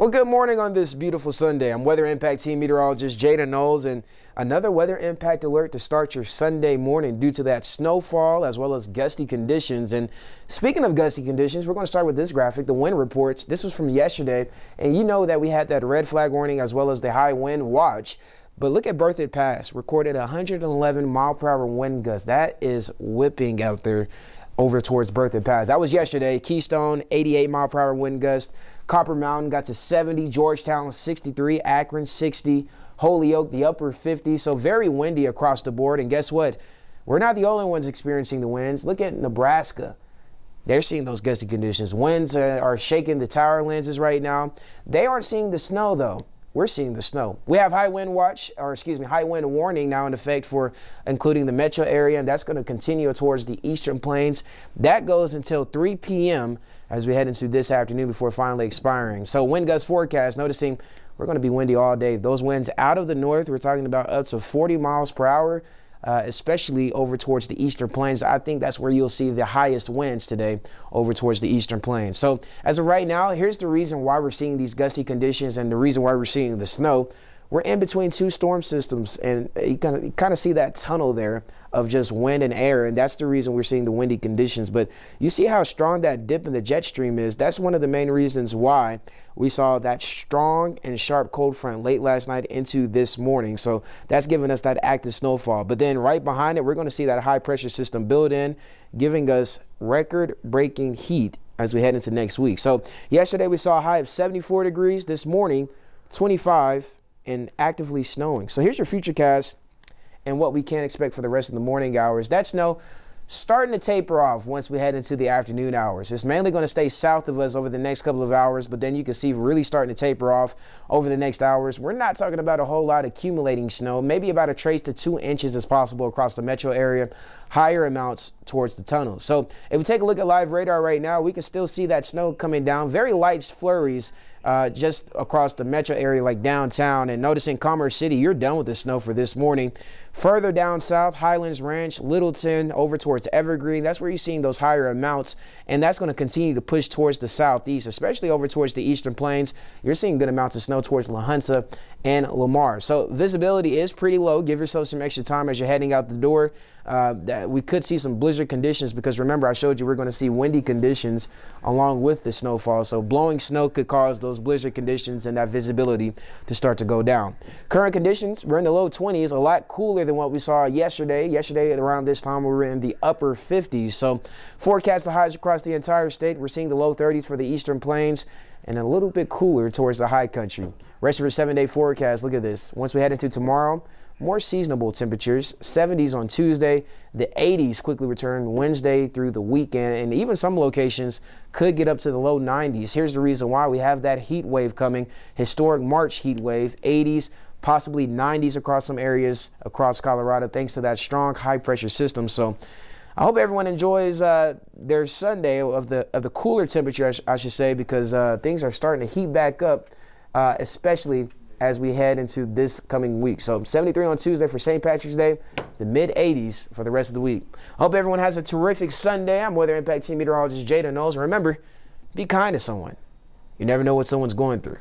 Well, good morning on this beautiful Sunday. I'm Weather Impact Team Meteorologist Jada Knowles, and another weather impact alert to start your Sunday morning due to that snowfall as well as gusty conditions. And speaking of gusty conditions, we're going to start with this graphic, the wind reports. This was from yesterday, and you know that we had that red flag warning as well as the high wind watch. But look at Berthoud Pass, recorded 111 mile per hour wind gusts. That is whipping out there over towards Berthoud Pass. That was yesterday. Keystone, 88 mile per hour wind gust. Copper Mountain got to 70. Georgetown, 63. Akron, 60. Holyoke, the upper 50. So very windy across the board. And guess what? We're not the only ones experiencing the winds. Look at Nebraska. They're seeing those gusty conditions. Winds are shaking the tower lenses right now. They aren't seeing the snow, though. We're seeing the snow. We have high wind warning now in effect for including the metro area, and that's going to continue towards the eastern plains. That goes until 3 p.m. as we head into this afternoon before finally expiring. So wind gust forecast, noticing we're going to be windy all day. Those winds out of the north, we're talking about up to 40 miles per hour. Especially over towards the eastern plains. I think that's where you'll see the highest winds today over towards the eastern plains. So as of right now, here's the reason why we're seeing these gusty conditions and the reason why we're seeing the snow. We're in between two storm systems, and you kind of see that tunnel there of just wind and air, and that's the reason we're seeing the windy conditions. But you see how strong that dip in the jet stream is. That's one of the main reasons why we saw that strong and sharp cold front late last night into this morning. So that's giving us that active snowfall. But then right behind it, we're going to see that high pressure system build in, giving us record-breaking heat as we head into next week. So yesterday we saw a high of 74 degrees. This morning, 25 and actively snowing. So here's your futurecast and what we can expect for the rest of the morning hours. That snow starting to taper off once we head into the afternoon hours. It's mainly going to stay south of us over the next couple of hours, but then you can see really starting to taper off over the next hours. We're not talking about a whole lot accumulating snow, maybe about a trace to 2 inches as possible across the metro area, higher amounts towards the tunnels. So if we take a look at live radar right now, we can still see that snow coming down, very light flurries just across the metro area like downtown. And noticing Commerce City, you're done with the snow for this morning. Further down south, Highlands Ranch, Littleton, over towards Evergreen, that's where you're seeing those higher amounts, and that's going to continue to push towards the southeast, especially over towards the eastern plains. You're seeing good amounts of snow towards La Junta and Lamar. So visibility is pretty low. Give yourself some extra time as you're heading out the door. We could see some blizzard conditions because remember I showed you we're going to see windy conditions along with the snowfall. So blowing snow could cause those blizzard conditions and that visibility to start to go down. Current conditions, we're in the low 20s, a lot cooler than what we saw yesterday. Yesterday around this time we were in the upper 50s. So forecast the highs across the entire state. We're seeing the low 30s for the eastern plains and a little bit cooler towards the high country. Rest of our 7-day forecast, look at this. Once we head into tomorrow, more seasonable temperatures, 70s on Tuesday, the 80s quickly return Wednesday through the weekend, and even some locations could get up to the low 90s. Here's the reason why. We have that heat wave coming, historic March heat wave, 80s, possibly 90s across some areas across Colorado thanks to that strong high pressure system. So I hope everyone enjoys their Sunday of the cooler temperature, I should say, because things are starting to heat back up, especially as we head into this coming week. So 73 on Tuesday for St. Patrick's Day, the mid-80s for the rest of the week. I hope everyone has a terrific Sunday. I'm Weather Impact Team Meteorologist Jada Knowles. Remember, be kind to someone. You never know what someone's going through.